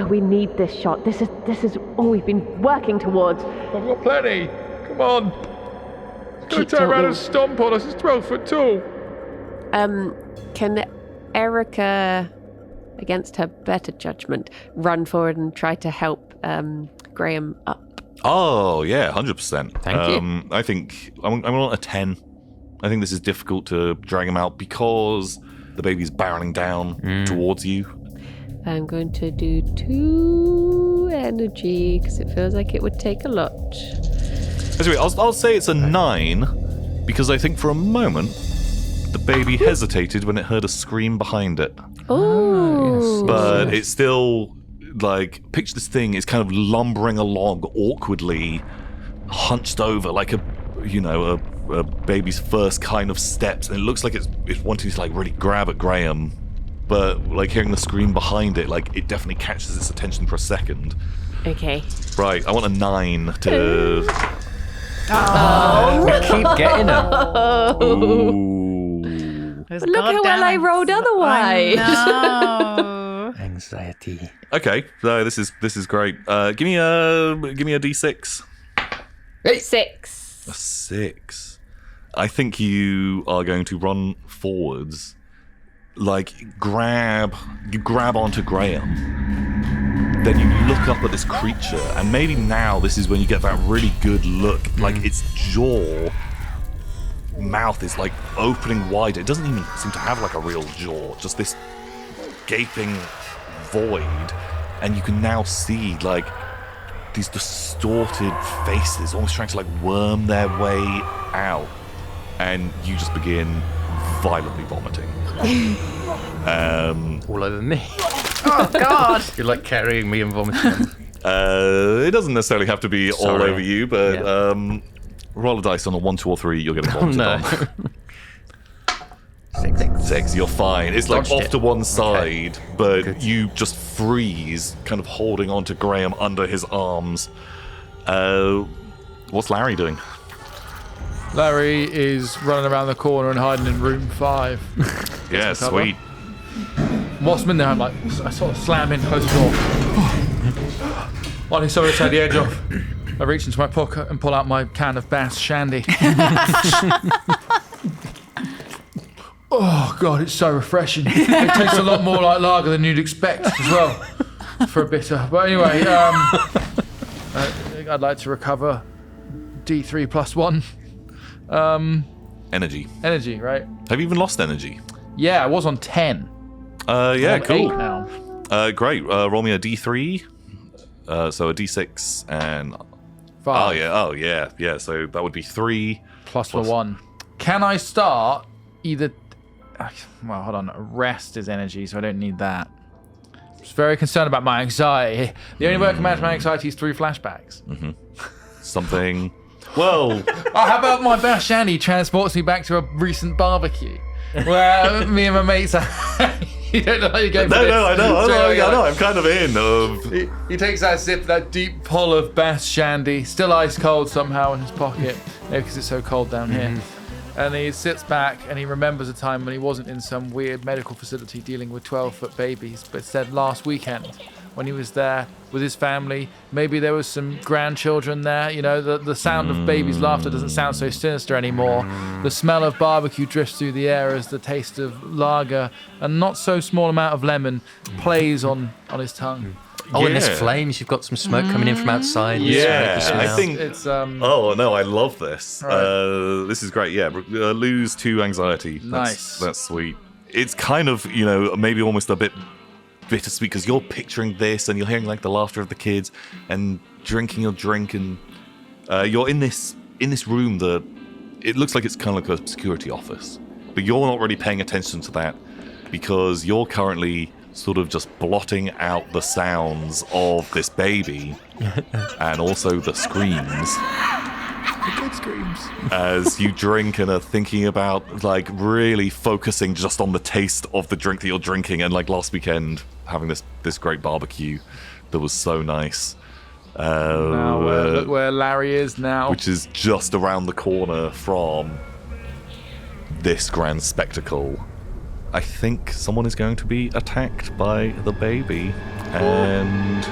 Speaker 3: we need this shot. This is all we've been working towards.
Speaker 4: I've got plenty. Come on. It's going to turn around and stomp on us. It's 12 foot tall.
Speaker 3: Can Erica, against her better judgment, run forward and try to help Graham up?
Speaker 1: Oh, yeah, 100%.
Speaker 6: Thank you.
Speaker 1: I think I'm on a 10. I think this is difficult to drag him out because the baby's barreling down towards you.
Speaker 3: I'm going to do 2 energy because it feels like it would take a lot.
Speaker 1: Anyway, I'll say it's a 9 because I think for a moment the baby hesitated when it heard a scream behind it.
Speaker 3: Oh,
Speaker 1: But it's still, like, picture this thing is kind of lumbering along awkwardly, hunched over like a baby's first kind of steps, and it looks like it's wanting to like really grab at Graham, but like hearing the scream behind it, like it definitely catches its attention for a second.
Speaker 3: Okay.
Speaker 1: Right, I want a 9 to.
Speaker 6: We keep getting them.
Speaker 1: Ooh.
Speaker 3: Look how well I rolled otherwise.
Speaker 8: No.
Speaker 6: Anxiety.
Speaker 1: Okay, so this is great. Give me a d6.
Speaker 3: 6.
Speaker 1: A 6. I think you are going to run forwards, like grab onto Graham, then you look up at this creature, and maybe now this is when you get that really good look. Like its mouth is like opening wide. It doesn't even seem to have like a real jaw, just this gaping void. And you can now see like these distorted faces almost trying to like worm their way out. And you just begin violently vomiting.
Speaker 6: All over me.
Speaker 8: Oh, God.
Speaker 6: You're like carrying me and vomiting.
Speaker 1: It doesn't necessarily have to be all
Speaker 6: Sorry.
Speaker 1: over you, but roll a dice on a 1, 2, or 3. You'll get a vomited on. 6. You're fine. It's like
Speaker 6: Dodged
Speaker 1: off
Speaker 6: it.
Speaker 1: to one side, but
Speaker 6: Good.
Speaker 1: you just freeze, kind of holding on to Graham under his arms. What's Larry doing?
Speaker 4: Larry is running around the corner and hiding in room 5.
Speaker 1: Yeah,
Speaker 4: cover.
Speaker 1: sweet.
Speaker 4: Whilst I'm in there, I'm like, I sort of slam in, close the door. While he's sort of take the edge off, I reach into my pocket and pull out my can of Bass Shandy. Oh, God, it's so refreshing. It tastes a lot more like lager than you'd expect as well for a bitter. But anyway, I'd like to recover D3 plus 1.
Speaker 1: Energy.
Speaker 4: Energy, right?
Speaker 1: Have you even lost energy?
Speaker 4: Yeah, I was on 10.
Speaker 1: Yeah,
Speaker 4: I'm
Speaker 1: cool.
Speaker 4: 8 now.
Speaker 1: Great. Roll me a D3. So a D6 and...
Speaker 4: 5
Speaker 1: Oh, yeah. So that would be 3.
Speaker 4: plus 1. Can I start either... Well, hold on. Rest is energy, so I don't need that. I was very concerned about my anxiety. The only way I can manage my anxiety is through flashbacks.
Speaker 1: Something... Well...
Speaker 4: Oh, how about my Bass Shandy transports me back to a recent barbecue where me and my mates are... You don't know how you go for this.
Speaker 1: No, I know.
Speaker 4: So,
Speaker 1: I know. I'm kind of in.
Speaker 4: He takes that sip, that deep pull of Bass Shandy, still ice cold somehow in his pocket, because it's so cold down here. And he sits back and he remembers a time when he wasn't in some weird medical facility dealing with 12-foot babies, but said last weekend when he was there with his family, maybe there was some grandchildren there. You know, the sound of babies' laughter doesn't sound so sinister anymore. The smell of barbecue drifts through the air as the taste of lager and not so small amount of lemon plays on his tongue.
Speaker 6: Oh, and
Speaker 1: Yeah.
Speaker 6: there's flames. You've got some smoke coming in from outside.
Speaker 1: Yeah,
Speaker 6: The smell.
Speaker 1: I think...
Speaker 4: It's
Speaker 1: Oh, no, I love this.
Speaker 4: Right.
Speaker 1: This is great. Yeah, lose 2 anxiety.
Speaker 4: Nice.
Speaker 1: That's sweet. It's kind of, maybe almost a bit bittersweet because you're picturing this and you're hearing like the laughter of the kids and drinking your drink and you're in this room that it looks like it's kind of like a security office, but you're not really paying attention to that because you're currently sort of just blotting out the sounds of this baby and also the screams.
Speaker 4: good screams.
Speaker 1: As you drink and are thinking about like really focusing just on the taste of the drink that you're drinking, and like last weekend having this great barbecue that was so nice.
Speaker 4: Now look where Larry is now.
Speaker 1: Which is just around the corner from this grand spectacle. I think someone is going to be attacked by the baby, and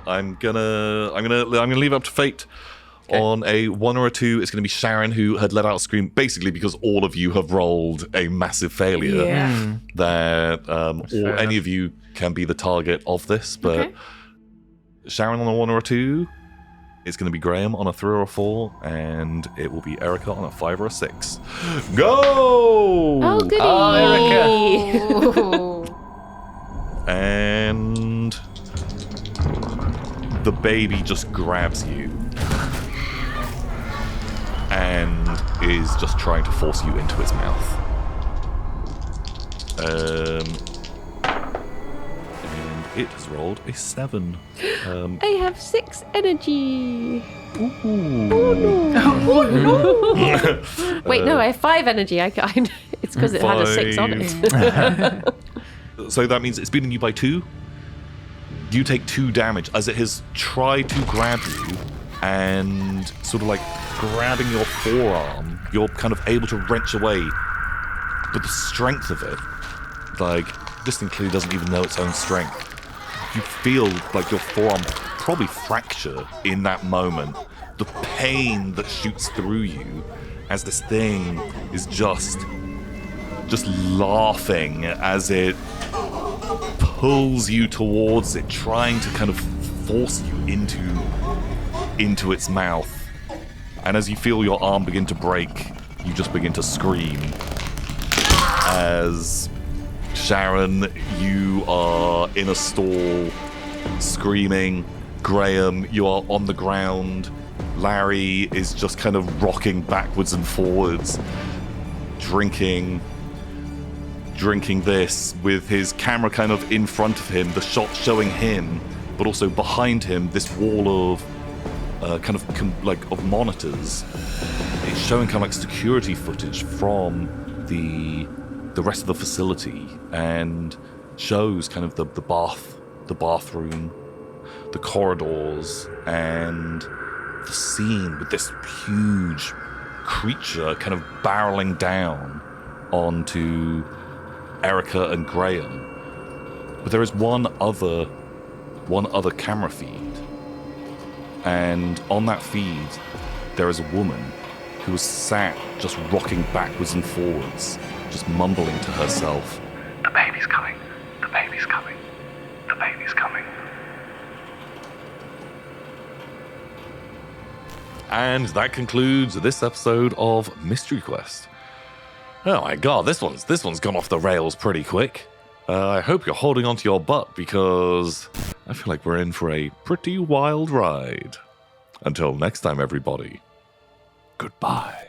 Speaker 1: I'm gonna leave it up to fate. Okay. On a 1 or a 2, it's going to be Sharon, who had let out a scream, basically because all of you have rolled a massive failure.
Speaker 8: Yeah.
Speaker 1: That or any of you can be the target of this, but okay. Sharon on a 1 or a 2, it's going to be Graham on a 3 or a 4, and it will be Erica on a 5 or a 6. Go!
Speaker 3: Oh, goody!
Speaker 8: Oh, Erica.
Speaker 1: And the baby just grabs you and is just trying to force you into its mouth. And it has rolled a 7.
Speaker 3: I have 6 energy. Wait, no, I have 5 energy. It's because it had a 6 on it.
Speaker 1: So that means it's beating you by 2. You take 2 damage as it has tried to grab you and sort of like grabbing your forearm. You're kind of able to wrench away, but the strength of it, like, this thing clearly doesn't even know its own strength. You feel like your forearm probably fracture in that moment. The pain that shoots through you as this thing is just laughing as it pulls you towards it, trying to kind of force you into its mouth. And as you feel your arm begin to break, you just begin to scream. As Sharon, you are in a stall, screaming. Graham, you are on the ground. Larry is just kind of rocking backwards and forwards, drinking this with his camera kind of in front of him, the shot showing him, but also behind him, this wall of of monitors. It's showing kind of like security footage from the rest of the facility, and shows kind of the bathroom, the corridors, and the scene with this huge creature kind of barreling down onto Erica and Graham. But there is one other camera feed. And on that feed, there is a woman who is sat just rocking backwards and forwards, just mumbling to herself.
Speaker 9: The baby's coming. The baby's coming. The baby's coming.
Speaker 1: And that concludes this episode of Mystery Quest. Oh my god, this one's gone off the rails pretty quick. I hope you're holding onto your butt, because I feel like we're in for a pretty wild ride. Until next time, everybody. Goodbye.